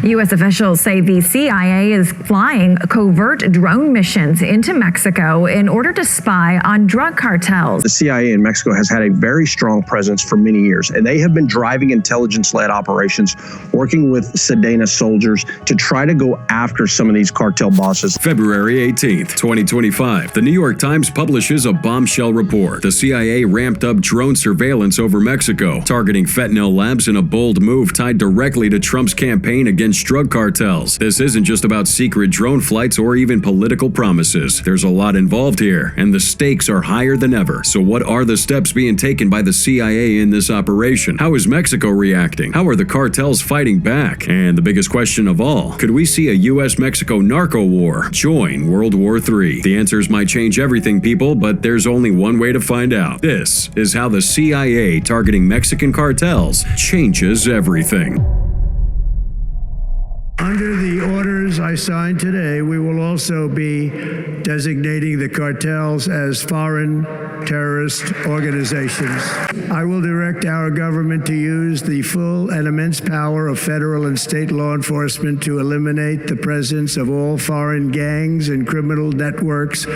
U.S. officials say the CIA is flying covert drone missions into Mexico in order to spy on drug cartels. The CIA in Mexico has had a very strong presence for many years, and they have been driving intelligence-led operations, working with Sedena soldiers to try to go after some of these cartel bosses. February 18th, 2025, the New York Times publishes a bombshell report. The CIA ramped up drone surveillance over Mexico, targeting fentanyl labs in a bold move tied directly to Trump's campaign against drug cartels. This isn't just about secret drone flights or even political promises. There's a lot involved here, and the stakes are higher than ever. So what are the steps being taken by the CIA in this operation? How is Mexico reacting? How are the cartels fighting back? And the biggest question of all, could we see a U.S.-Mexico narco war join World War III? The answers might change everything, people, but there's only one way to find out. This is how the CIA targeting Mexican cartels changes everything. Under the orders I signed today, we will also be designating the cartels as foreign terrorist organizations. I will direct our government to use the full and immense power of federal and state law enforcement to eliminate the presence of all foreign gangs and criminal networks,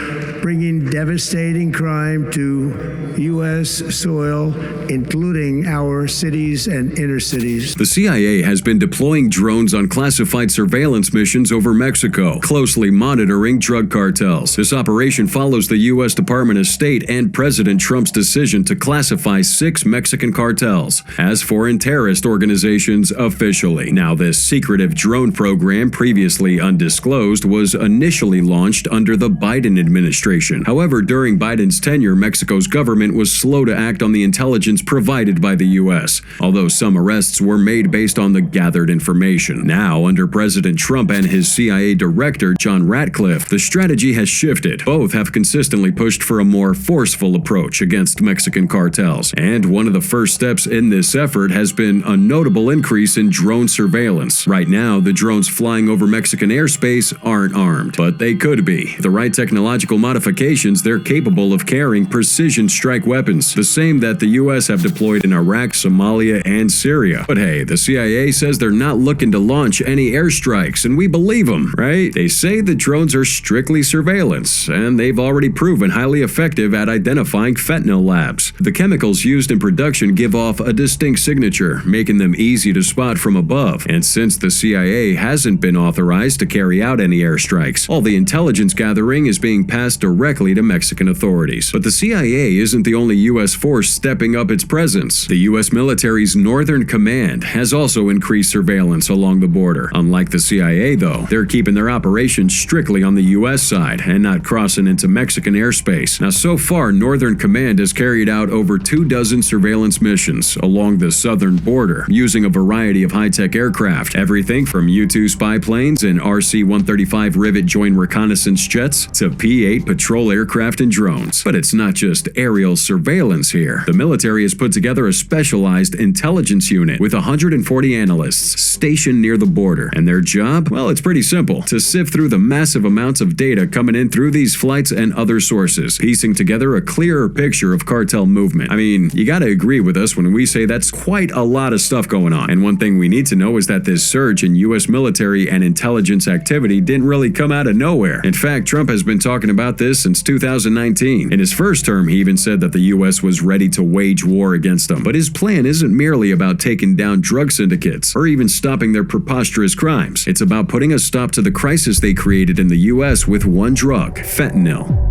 bringing devastating crime to U.S. soil, including our cities and inner cities. The CIA has been deploying drones on classified surveillance missions over Mexico, closely monitoring drug cartels. This operation follows the U.S. Department of State and President Trump's decision to classify 6 Mexican cartels as foreign terrorist organizations officially. Now, this secretive drone program, previously undisclosed, was initially launched under the Biden administration. However, during Biden's tenure, Mexico's government was slow to act on the intelligence provided by the U.S., although some arrests were made based on the gathered information. Now, under President Trump and his CIA director, John Ratcliffe, the strategy has shifted. Both have consistently pushed for a more forceful approach against Mexican cartels, and one of the first steps in this effort has been a notable increase in drone surveillance. Right now, the drones flying over Mexican airspace aren't armed, but they could be. With the right technological modifications, they're capable of carrying precision strike weapons, the same that the U.S. have deployed in Iraq, Somalia, and Syria. But hey, the CIA says they're not looking to launch any airstrikes, and we believe them, right? They say the drones are strictly surveillance, and they've already proven highly effective at identifying fentanyl labs. The chemicals used in production give off a distinct signature, making them easy to spot from above. And since the CIA hasn't been authorized to carry out any airstrikes, all the intelligence gathering is being passed directly to Mexican authorities. But the CIA isn't the only U.S. force stepping up its presence. The U.S. military's Northern Command has also increased surveillance along the border. Unlike the CIA, though, they're keeping their operations strictly on the U.S. side and not crossing into Mexican airspace. Now, so far, Northern Command has carried out over 24 surveillance missions along the southern border, using a variety of high-tech aircraft, everything from U-2 spy planes and RC-135 rivet joint reconnaissance jets to P-8 patrol aircraft and drones. But it's not just aerial surveillance here. The military has put together a specialized intelligence unit with 140 analysts stationed near the border, and their job? Well, it's pretty simple: to sift through the massive amounts of data coming in through these flights and other sources, piecing together a clearer picture of cartel movement. I mean, you gotta agree with us when we say that's quite a lot of stuff going on. And one thing we need to know is that this surge in U.S. military and intelligence activity didn't really come out of nowhere. In fact, Trump has been talking about this since 2019. In his first term, he even said that the U.S. was ready to wage war against them. But his plan isn't merely about taking down drug syndicates or even stopping their preposterous crimes. It's about putting a stop to the crisis they created in the U.S. with one drug: fentanyl.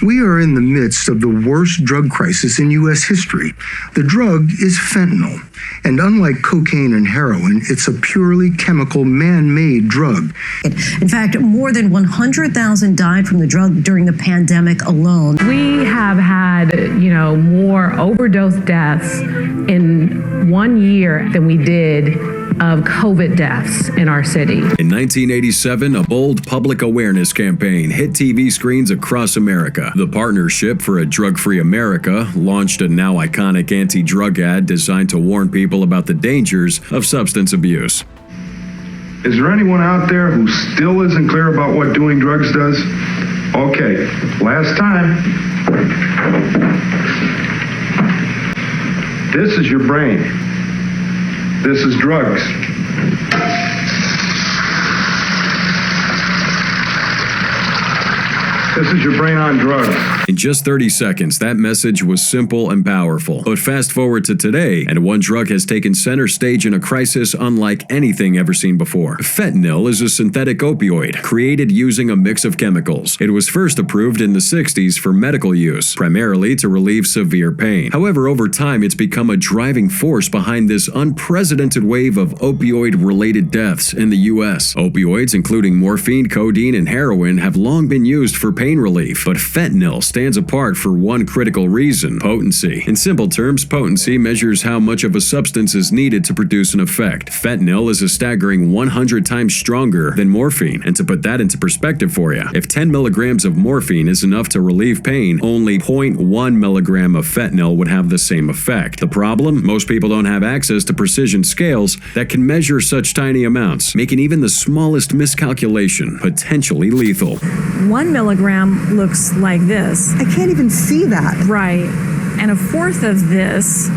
We are in the midst of the worst drug crisis in U.S. history. The drug is fentanyl, and unlike cocaine and heroin, it's a purely chemical, man-made drug. In fact, more than 100,000 died from the drug during the pandemic alone. We have had, more overdose deaths in 1 year than we did of COVID deaths in our city. In 1987, a bold public awareness campaign hit TV screens across America. The Partnership for a Drug-Free America launched a now iconic anti-drug ad designed to warn people about the dangers of substance abuse. Is there anyone out there who still isn't clear about what doing drugs does? Okay, last time. This is your brain. This is drugs. This is your brain on drugs. In just 30 seconds, that message was simple and powerful. But fast forward to today, and one drug has taken center stage in a crisis unlike anything ever seen before. Fentanyl is a synthetic opioid created using a mix of chemicals. It was first approved in the 60s for medical use, primarily to relieve severe pain. However, over time, it's become a driving force behind this unprecedented wave of opioid-related deaths in the U.S. Opioids, including morphine, codeine, and heroin, have long been used for pain relief, but fentanyl stands apart for one critical reason: potency. In simple terms, potency measures how much of a substance is needed to produce an effect. Fentanyl is a staggering 100 times stronger than morphine, and to put that into perspective for you, if 10 milligrams of morphine is enough to relieve pain, only 0.1 milligram of fentanyl would have the same effect. The problem? Most people don't have access to precision scales that can measure such tiny amounts, making even the smallest miscalculation potentially lethal. 1 milligram looks like this. I can't even see that. Right. And a fourth of this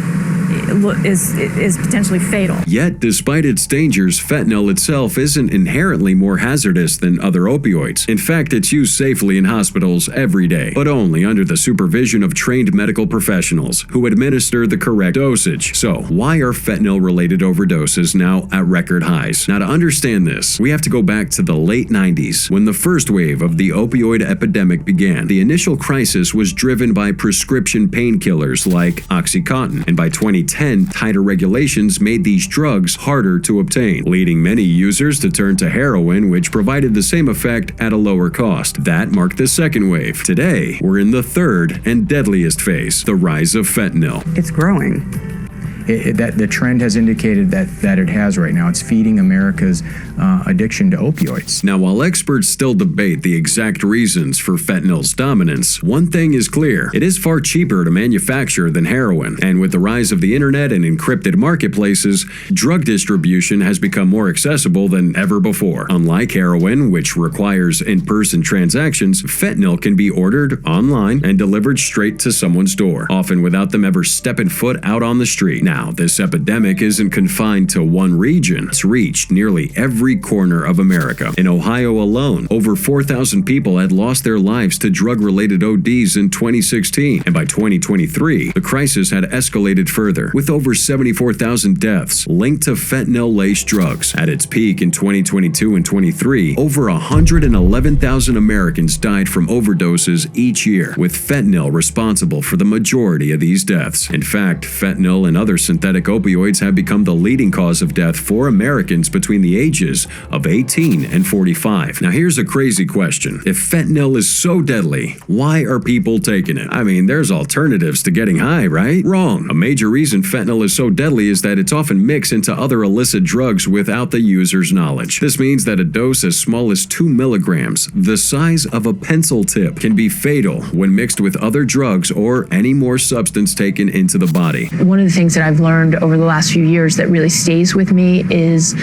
is potentially fatal. Yet, despite its dangers, fentanyl itself isn't inherently more hazardous than other opioids. In fact, it's used safely in hospitals every day, but only under the supervision of trained medical professionals who administer the correct dosage. So, why are fentanyl-related overdoses now at record highs? Now, to understand this, we have to go back to the late 90s, when the first wave of the opioid epidemic began. The initial crisis was driven by prescription painkillers like OxyContin, and by 2010, tighter regulations made these drugs harder to obtain, leading many users to turn to heroin, which provided the same effect at a lower cost. That marked the second wave. Today, we're in the third and deadliest phase, the rise of fentanyl. It's growing. That the trend has indicated that it has right now. It's feeding America's addiction to opioids. Now, while experts still debate the exact reasons for fentanyl's dominance, one thing is clear: it is far cheaper to manufacture than heroin. And with the rise of the internet and encrypted marketplaces, drug distribution has become more accessible than ever before. Unlike heroin, which requires in-person transactions, fentanyl can be ordered online and delivered straight to someone's door, often without them ever stepping foot out on the street. Now, this epidemic isn't confined to one region. It's reached nearly every corner of America. In Ohio alone, over 4,000 people had lost their lives to drug-related ODs in 2016. And by 2023, the crisis had escalated further, with over 74,000 deaths linked to fentanyl-laced drugs. At its peak in 2022 and 23, over 111,000 Americans died from overdoses each year, with fentanyl responsible for the majority of these deaths. In fact, fentanyl and other synthetic opioids have become the leading cause of death for Americans between the ages of 18 and 45. Now, here's a crazy question. If fentanyl is so deadly, why are people taking it? I mean, there's alternatives to getting high, right? Wrong. A major reason fentanyl is so deadly is that it's often mixed into other illicit drugs without the user's knowledge. This means that a dose as small as 2 milligrams, the size of a pencil tip, can be fatal when mixed with other drugs or any more substance taken into the body. One of the things that I've learned over the last few years that really stays with me is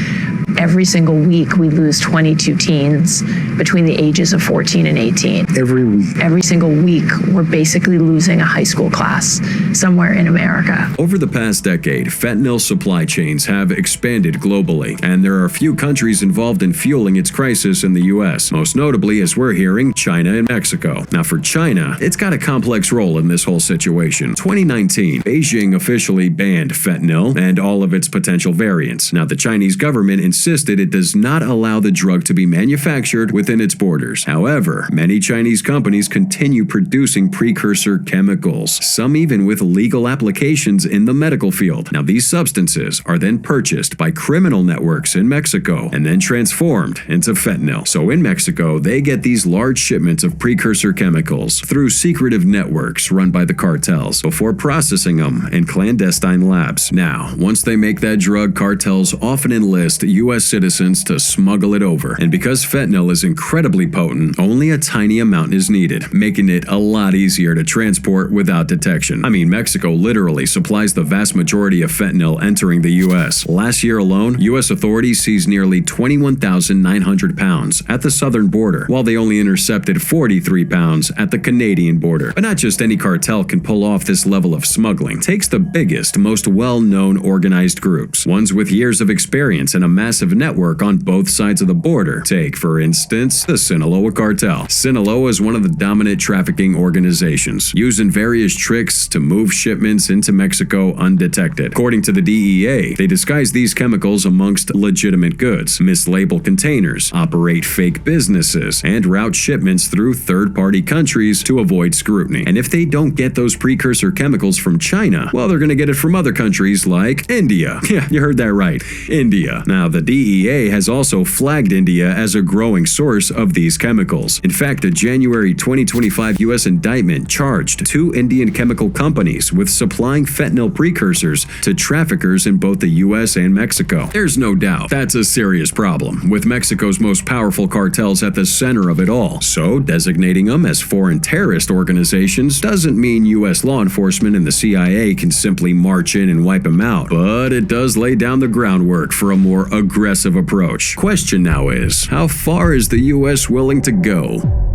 every single week we lose 22 teens between the ages of 14 and 18. Every week. Every single week, we're basically losing a high school class somewhere in America. Over the past decade, fentanyl supply chains have expanded globally, and there are a few countries involved in fueling its crisis in the U.S., most notably, as we're hearing, China and Mexico. Now, for China, it's got a complex role in this whole situation. 2019, Beijing officially banned fentanyl and all of its potential variants. Now, the Chinese government insisted it does not allow the drug to be manufactured within its borders. However, many Chinese companies continue producing precursor chemicals, some even with legal applications in the medical field. Now, these substances are then purchased by criminal networks in Mexico and then transformed into fentanyl. So in Mexico, they get these large shipments of precursor chemicals through secretive networks run by the cartels before processing them in clandestine labs. Now, once they make that drug, cartels often enlist U.S. U.S. citizens to smuggle it over. And because fentanyl is incredibly potent, only a tiny amount is needed, making it a lot easier to transport without detection. I mean, Mexico literally supplies the vast majority of fentanyl entering the U.S. Last year alone, U.S. authorities seized nearly 21,900 pounds at the southern border, while they only intercepted 43 pounds at the Canadian border. But not just any cartel can pull off this level of smuggling. It takes the biggest, most well-known organized groups, ones with years of experience and a massive network on both sides of the border. Take, for instance, the Sinaloa cartel. Sinaloa is one of the dominant trafficking organizations, using various tricks to move shipments into Mexico undetected. According to the DEA, they disguise these chemicals amongst legitimate goods, mislabel containers, operate fake businesses, and route shipments through third-party countries to avoid scrutiny. And if they don't get those precursor chemicals from China, well, they're going to get it from other countries like India. Yeah, you heard that right. India. Now, the DEA has also flagged India as a growing source of these chemicals. In fact, a January 2025 U.S. indictment charged 2 Indian chemical companies with supplying fentanyl precursors to traffickers in both the U.S. and Mexico. There's no doubt that's a serious problem, with Mexico's most powerful cartels at the center of it all. So, designating them as foreign terrorist organizations doesn't mean U.S. law enforcement and the CIA can simply march in and wipe them out, but it does lay down the groundwork for a more aggressive approach. Question now is, how far is the U.S. willing to go?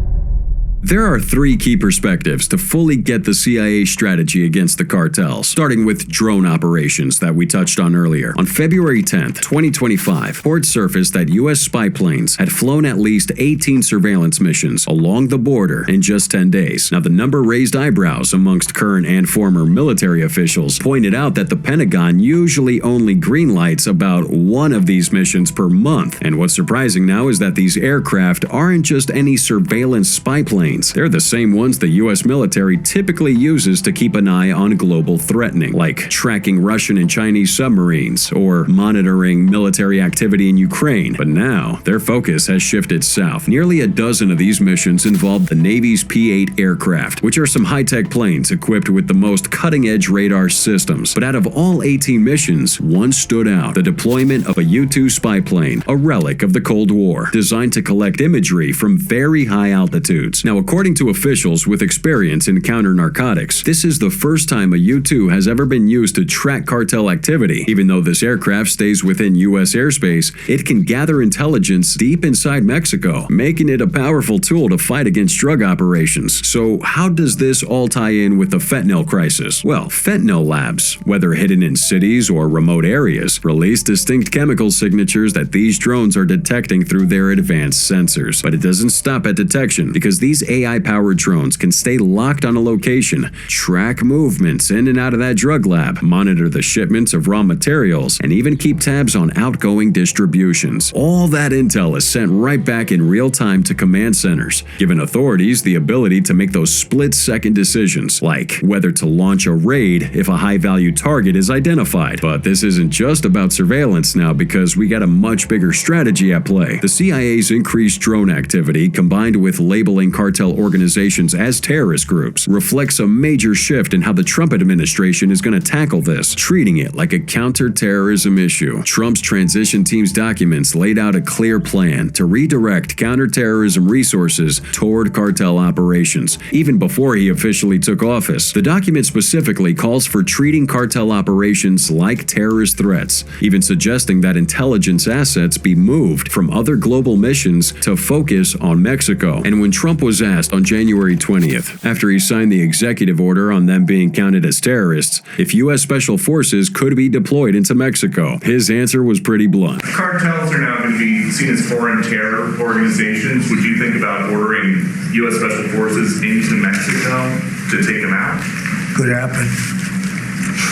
There are 3 key perspectives to fully get the CIA strategy against the cartels, starting with drone operations that we touched on earlier. On February 10th, 2025, reports surfaced that U.S. spy planes had flown at least 18 surveillance missions along the border in just 10 days. Now, the number raised eyebrows amongst current and former military officials, pointed out that the Pentagon usually only greenlights about 1 of these missions per month. And what's surprising now is that these aircraft aren't just any surveillance spy planes. They're the same ones the U.S. military typically uses to keep an eye on global threatening, like tracking Russian and Chinese submarines or monitoring military activity in Ukraine. But now, their focus has shifted south. Nearly a dozen of these missions involved the Navy's P-8 aircraft, which are some high-tech planes equipped with the most cutting-edge radar systems. But out of all 18 missions, one stood out: the deployment of a U-2 spy plane, a relic of the Cold War, designed to collect imagery from very high altitudes. Now, according to officials with experience in counter-narcotics, this is the first time a U-2 has ever been used to track cartel activity. Even though this aircraft stays within U.S. airspace, it can gather intelligence deep inside Mexico, making it a powerful tool to fight against drug operations. So how does this all tie in with the fentanyl crisis? Well, fentanyl labs, whether hidden in cities or remote areas, release distinct chemical signatures that these drones are detecting through their advanced sensors. But it doesn't stop at detection, because these AI-powered drones can stay locked on a location, track movements in and out of that drug lab, monitor the shipments of raw materials, and even keep tabs on outgoing distributions. All that intel is sent right back in real time to command centers, giving authorities the ability to make those split-second decisions, like whether to launch a raid if a high-value target is identified. But this isn't just about surveillance now, because we got a much bigger strategy at play. The CIA's increased drone activity, combined with labeling cartel organizations as terrorist groups, reflects a major shift in how the Trump administration is going to tackle this, treating it like a counterterrorism issue. Trump's transition team's documents laid out a clear plan to redirect counterterrorism resources toward cartel operations, even before he officially took office. The document specifically calls for treating cartel operations like terrorist threats, even suggesting that intelligence assets be moved from other global missions to focus on Mexico. And when Trump was asked on January 20th, after he signed the executive order on them being counted as terrorists, if U.S. Special Forces could be deployed into Mexico, his answer was pretty blunt. Cartels are now going to be seen as foreign terror organizations. Would you think about ordering U.S. Special Forces into Mexico to take them out? Could happen.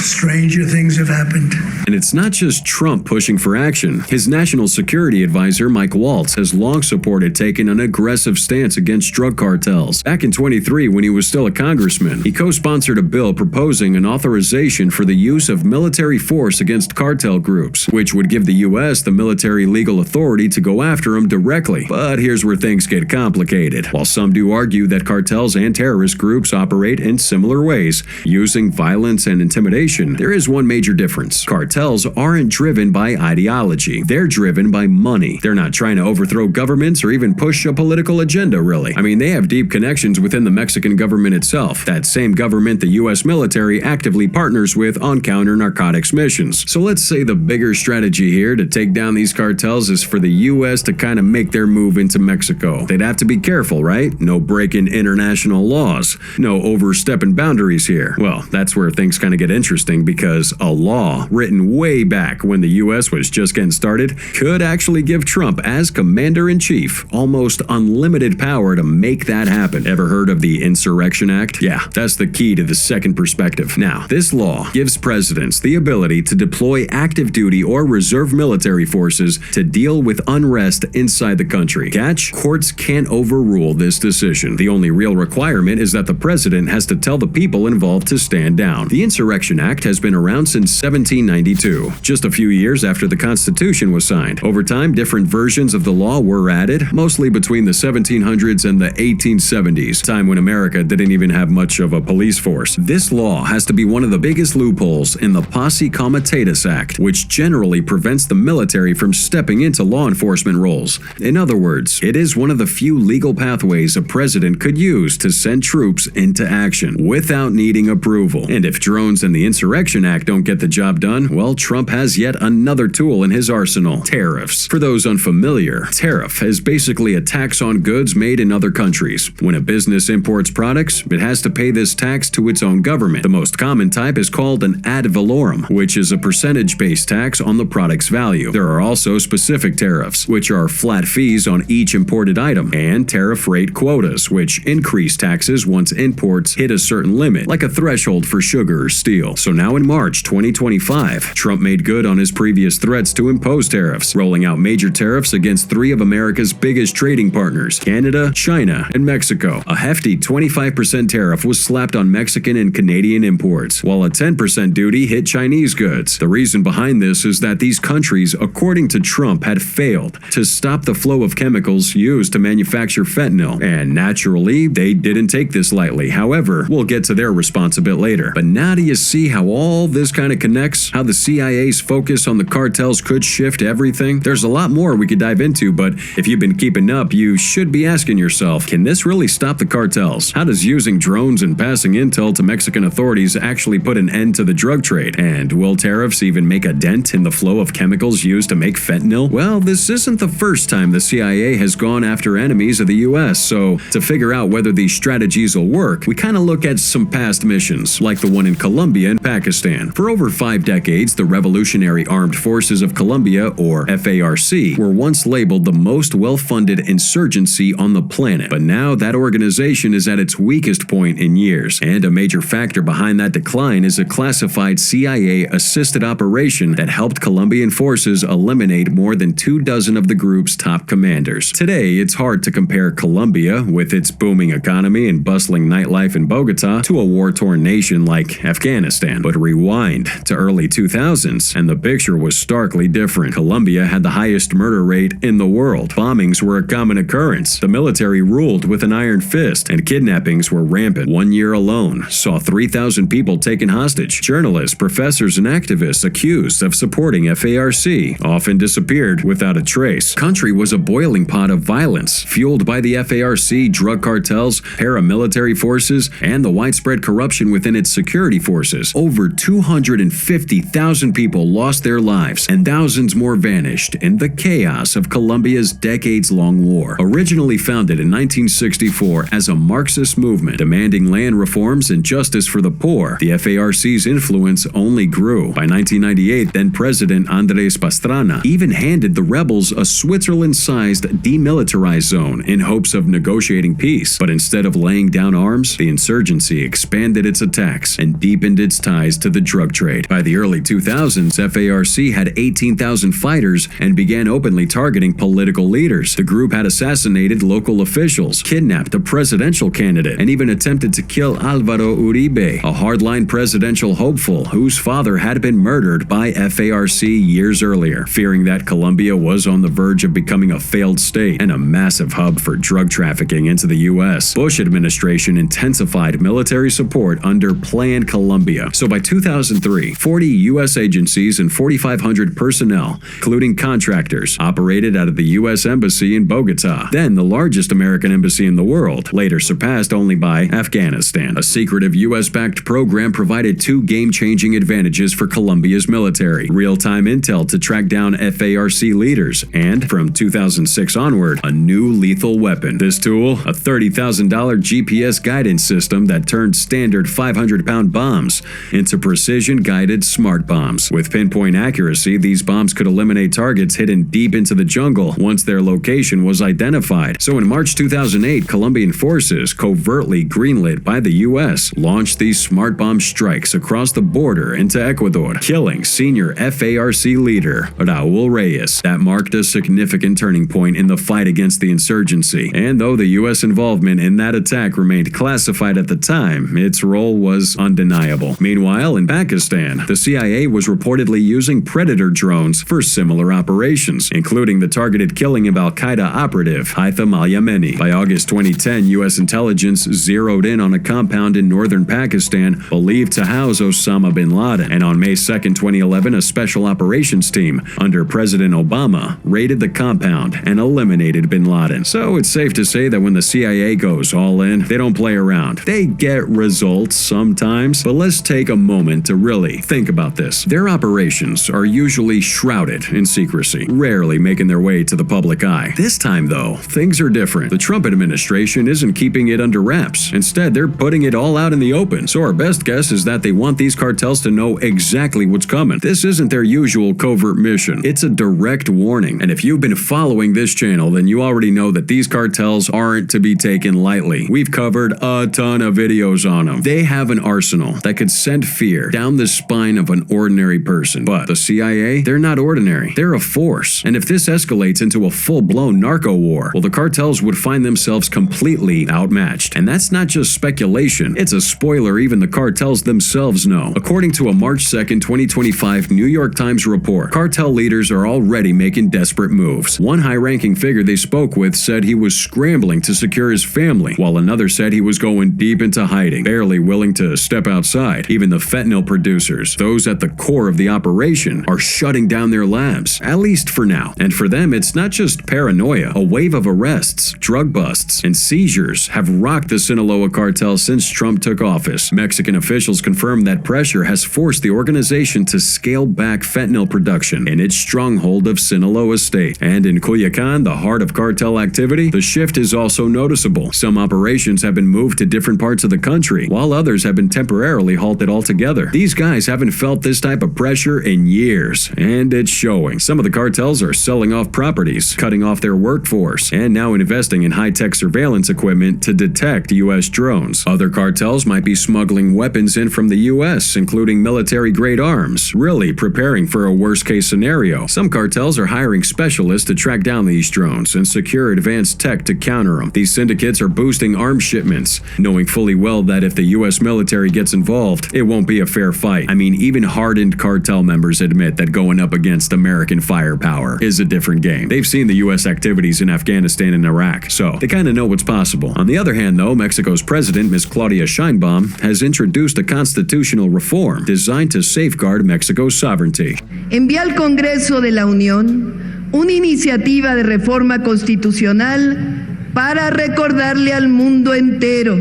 Stranger things have happened. And it's not just Trump pushing for action. His national security advisor, Mike Waltz, has long supported taking an aggressive stance against drug cartels. Back in 2023, when he was still a congressman, he co-sponsored a bill proposing an authorization for the use of military force against cartel groups, which would give the U.S. the military legal authority to go after them directly. But here's where things get complicated. While some do argue that cartels and terrorist groups operate in similar ways, using violence and intimidation, there is one major difference. Cartels cartels aren't driven by ideology. They're driven by money. They're not trying to overthrow governments or even push a political agenda, really. I mean, they have deep connections within the Mexican government itself, that same government the U.S. military actively partners with on counter-narcotics missions. So let's say the bigger strategy here to take down these cartels is for the U.S. to kind of make their move into Mexico. They'd have to be careful, right? No breaking international laws. No overstepping boundaries here. Well, that's where things kind of get interesting, because a law written way back when the U.S. was just getting started could actually give Trump, as commander-in-chief, almost unlimited power to make that happen. Ever heard of the Insurrection Act? Yeah, that's the key to the second perspective. Now, this law gives presidents the ability to deploy active duty or reserve military forces to deal with unrest inside the country. Catch? Courts can't overrule this decision. The only real requirement is that the president has to tell the people involved to stand down. The Insurrection Act has been around since 1792, just a few years after the Constitution was signed. Over time, different versions of the law were added, mostly between the 1700s and the 1870s, time when America didn't even have much of a police force. This law has to be one of the biggest loopholes in the Posse Comitatus Act, which generally prevents the military from stepping into law enforcement roles. In other words, it is one of the few legal pathways a president could use to send troops into action without needing approval. And if drones and the Insurrection Act don't get the job done, well, Trump has yet another tool in his arsenal: tariffs. For those unfamiliar, tariff is basically a tax on goods made in other countries. When a business imports products, it has to pay this tax to its own government. The most common type is called an ad valorem, which is a percentage-based tax on the product's value. There are also specific tariffs, which are flat fees on each imported item, and tariff rate quotas, which increase taxes once imports hit a certain limit, like a threshold for sugar or steel. So now in March 2025, Trump made good on his previous threats to impose tariffs, rolling out major tariffs against three of America's biggest trading partners: Canada, China, and Mexico. A hefty 25% tariff was slapped on Mexican and Canadian imports, while a 10% duty hit Chinese goods. The reason behind this is that these countries, according to Trump, had failed to stop the flow of chemicals used to manufacture fentanyl, and naturally, they didn't take this lightly. However, we'll get to their response a bit later. But now do you see how all this kind of connects? How the CIA's focus on the cartels could shift everything? There's a lot more we could dive into, but if you've been keeping up, you should be asking yourself, can this really stop the cartels? How does using drones and passing intel to Mexican authorities actually put an end to the drug trade? And will tariffs even make a dent in the flow of chemicals used to make fentanyl? Well, this isn't the first time the CIA has gone after enemies of the US, so to figure out whether these strategies will work, we kind of look at some past missions, like the one in Colombia and Pakistan. For over 5 decades, the Revolutionary Armed Forces of Colombia, or FARC, were once labeled the most well-funded insurgency on the planet, but now that organization is at its weakest point in years, and a major factor behind that decline is a classified CIA-assisted operation that helped Colombian forces eliminate more than 24 of the group's top commanders. Today, it's hard to compare Colombia, with its booming economy and bustling nightlife in Bogota, to a war-torn nation like Afghanistan. But rewind to early 2000s, and the picture was starkly different. Colombia had the highest murder rate in the world. Bombings were a common occurrence. The military ruled with an iron fist, and kidnappings were rampant. 1 year alone saw 3,000 people taken hostage. Journalists, professors, and activists accused of supporting FARC often disappeared without a trace. Country was a boiling pot of violence, fueled by the FARC, drug cartels, paramilitary forces, and the widespread corruption within its security forces. Over 250,000 people lost their lives, and thousands more vanished in the chaos of Colombia's decades-long war. Originally founded in 1964 as a Marxist movement demanding land reforms and justice for the poor, the FARC's influence only grew. By 1998, then-President Andrés Pastrana even handed the rebels a Switzerland-sized demilitarized zone in hopes of negotiating peace. But instead of laying down arms, the insurgency expanded its attacks and deepened its ties to the drug trade. By the early 2000s, FARC had 18,000 fighters and began openly targeting political leaders. The group had assassinated local officials, kidnapped a presidential candidate, and even attempted to kill Álvaro Uribe, a hardline presidential hopeful whose father had been murdered by FARC years earlier. Fearing that Colombia was on the verge of becoming a failed state and a massive hub for drug trafficking into the U.S., Bush administration intensified military support under Plan Colombia. So by 2003, 40 U.S. agencies and 4,500 personnel, including contractors, operated out of the U.S. Embassy in Bogota, then the largest American embassy in the world, later surpassed only by Afghanistan. A secretive U.S.-backed program provided two game-changing advantages for Colombia's military: real-time intel to track down FARC leaders, and, from 2006 onward, a new lethal weapon. This tool, a $30,000 GPS guidance system that turned standard 500-pound bombs into precision-guided smart bombs. With pinpoint accuracy, these bombs could eliminate targets hidden deep into the jungle once their location was identified. So in March 2008, Colombian forces, covertly greenlit by the U.S., launched these smart bomb strikes across the border into Ecuador, killing senior FARC leader Raúl Reyes. That marked a significant turning point in the fight against the insurgency, and though the U.S. involvement in that attack remained classified at the time, its role was undeniable. Meanwhile, in Pakistan, the CIA was reportedly using Predator drones for similar operations, including the targeted killing of al-Qaeda operative Haitham al-Yemeni. By August 2010, U.S. intelligence zeroed in on a compound in northern Pakistan believed to house Osama bin Laden, and on May 2, 2011, a special operations team under President Obama raided the compound and eliminated bin Laden. So it's safe to say that when the CIA goes all in, they don't play around. They get results sometimes, but let's take a moment to really think about this. Their operations are usually shrouded in secrecy, rarely making their way to the public eye. This time, though, things are different. The Trump administration isn't keeping it under wraps. Instead, they're putting it all out in the open. So our best guess is that they want these cartels to know exactly what's coming. This isn't their usual covert mission. It's a direct warning. And if you've been following this channel, then you already know that these cartels aren't to be taken lightly. We've covered a ton of videos on them. They have an arsenal that could send fear down the spine of an ordinary person. But the CIA, they're not ordinary. They're a force. And if this escalates into a full-blown narco war, well, the cartels would find themselves completely outmatched. And that's not just speculation. It's a spoiler even the cartels themselves know. According to a March 2nd, 2025 New York Times report, cartel leaders are already making desperate moves. One high-ranking figure they spoke with said he was scrambling to secure his family, while another said he was going deep into hiding, barely willing to step outside. Even the fentanyl producers, those at the core of the operation, are shutting down their labs, at least for now. And for them, it's not just paranoia. A wave of arrests, drug busts, and seizures have rocked the Sinaloa cartel since Trump took office. Mexican officials confirmed that pressure has forced the organization to scale back fentanyl production in its stronghold of Sinaloa State. And in Culiacan, the heart of cartel activity, the shift is also noticeable. Some operations have been moved to different parts of the country, while others have been temporarily halted altogether. These guys haven't felt this type of pressure in years, and it's showing. Some of the cartels are selling off properties, cutting off their workforce, and now investing in high-tech surveillance equipment to detect U.S. drones. Other cartels might be smuggling weapons in from the U.S., including military-grade arms, really preparing for a worst-case scenario. Some cartels are hiring specialists to track down these drones and secure advanced tech to counter them. These syndicates are boosting arms shipments, knowing fully well that if the U.S. military gets involved, it won't be a fair fight. I mean, even hardened cartel members admit that going up against American firepower is a different game. They've seen the U.S. activities in Afghanistan and Iraq, so they kind of know what's possible. On the other hand, though, Mexico's president, Ms. Claudia Sheinbaum, has introduced a constitutional reform designed to safeguard Mexico's sovereignty. Envía al Congreso de la Unión una iniciativa de reforma constitucional para recordarle al mundo entero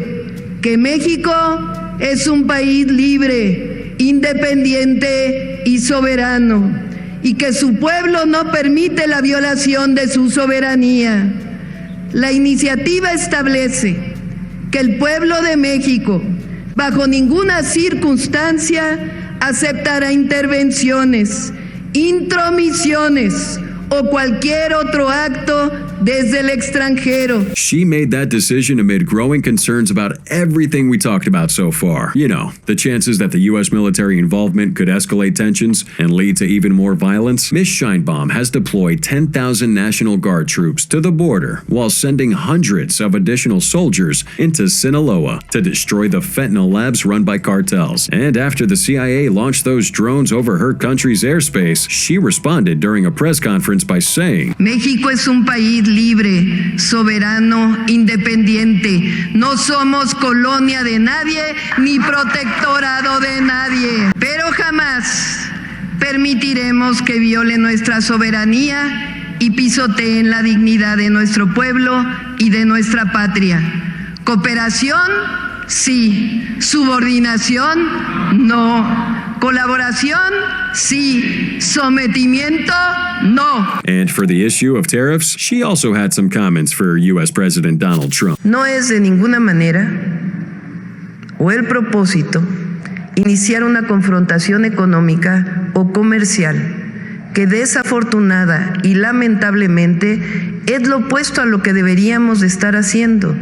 que México es un país libre, independiente y soberano, y que su pueblo no permite la violación de su soberanía. La iniciativa establece que el pueblo de México, bajo ninguna circunstancia, aceptará intervenciones, intromisiones o cualquier otro acto desde el extranjero. She made that decision amid growing concerns about everything we talked about so far. You know, the chances that the U.S. military involvement could escalate tensions and lead to even more violence. Ms. Sheinbaum has deployed 10,000 National Guard troops to the border while sending hundreds of additional soldiers into Sinaloa to destroy the fentanyl labs run by cartels. And after the CIA launched those drones over her country's airspace, she responded during a press conference by saying, México es un país libre, soberano, independiente. No somos colonia de nadie ni protectorado de nadie. Pero jamás permitiremos que viole nuestra soberanía y pisoteen la dignidad de nuestro pueblo y de nuestra patria. Cooperación, sí. Subordinación, no. Colaboración, sí. Sometimiento, no. And for the issue of tariffs, she also had some comments for U.S. President Donald Trump. No es de ninguna manera o el propósito iniciar una confrontación económica o comercial que desafortunada y lamentablemente es lo opuesto a lo que deberíamos de estar haciendo,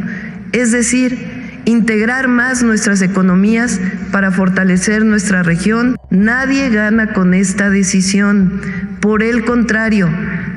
es decir, integrar más nuestras economías para fortalecer nuestra región. Nadie gana con esta decisión. Por el contrario,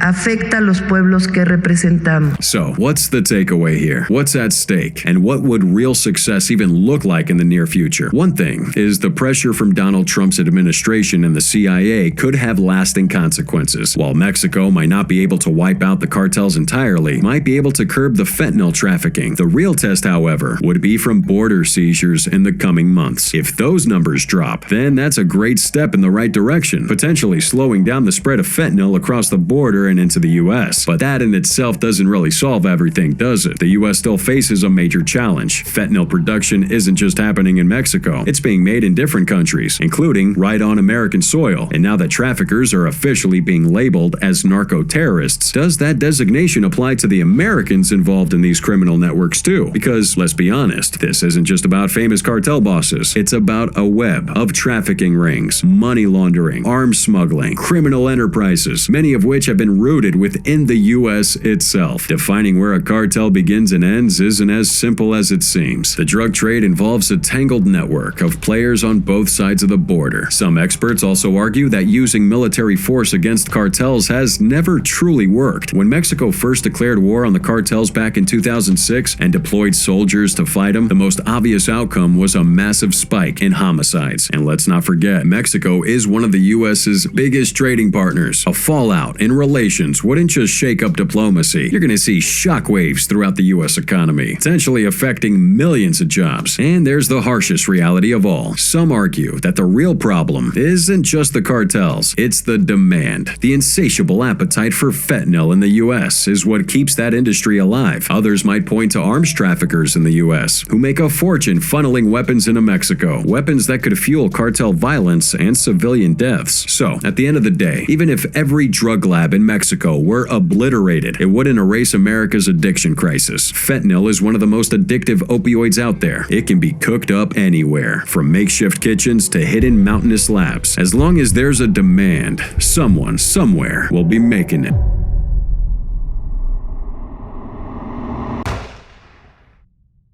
afecta a los pueblos que representamos. So, what's the takeaway here? What's at stake? And what would real success even look like in the near future? One thing is the pressure from Donald Trump's administration and the CIA could have lasting consequences. While Mexico might not be able to wipe out the cartels entirely, might be able to curb the fentanyl trafficking. The real test, however, would be from border seizures in the coming months. If those numbers drop, then that's a great step in the right direction, potentially slowing down the spread of fentanyl across the border and into the U.S. But that in itself doesn't really solve everything, does it? The U.S. still faces a major challenge. Fentanyl production isn't just happening in Mexico. It's being made in different countries, including right on American soil. And now that traffickers are officially being labeled as narco-terrorists, does that designation apply to the Americans involved in these criminal networks too? Because, let's be honest, this isn't just about famous cartel bosses. It's about a web of trafficking rings, money laundering, arms smuggling, criminal enterprises, many of which have been rooted within the U.S. itself. Defining where a cartel begins and ends isn't as simple as it seems. The drug trade involves a tangled network of players on both sides of the border. Some experts also argue that using military force against cartels has never truly worked. When Mexico first declared war on the cartels back in 2006 and deployed soldiers to fight them, the most obvious outcome was a massive spike in homicides. And let's not forget, Mexico is one of the U.S.'s biggest trading partners. A fallout in relations wouldn't just shake up diplomacy. You're going to see shockwaves throughout the U.S. economy, potentially affecting millions of jobs. And there's the harshest reality of all. Some argue that the real problem isn't just the cartels, it's the demand. The insatiable appetite for fentanyl in the U.S. is what keeps that industry alive. Others might point to arms traffickers in the U.S. who make a fortune funneling weapons into Mexico, weapons that could fuel cartel violence and civilian deaths. So, at the end of the day, even if every drug lab in Mexico were obliterated, it wouldn't erase America's addiction crisis. Fentanyl is one of the most addictive opioids out there. It can be cooked up anywhere, from makeshift kitchens to hidden mountainous labs. As long as there's a demand, someone, somewhere will be making it.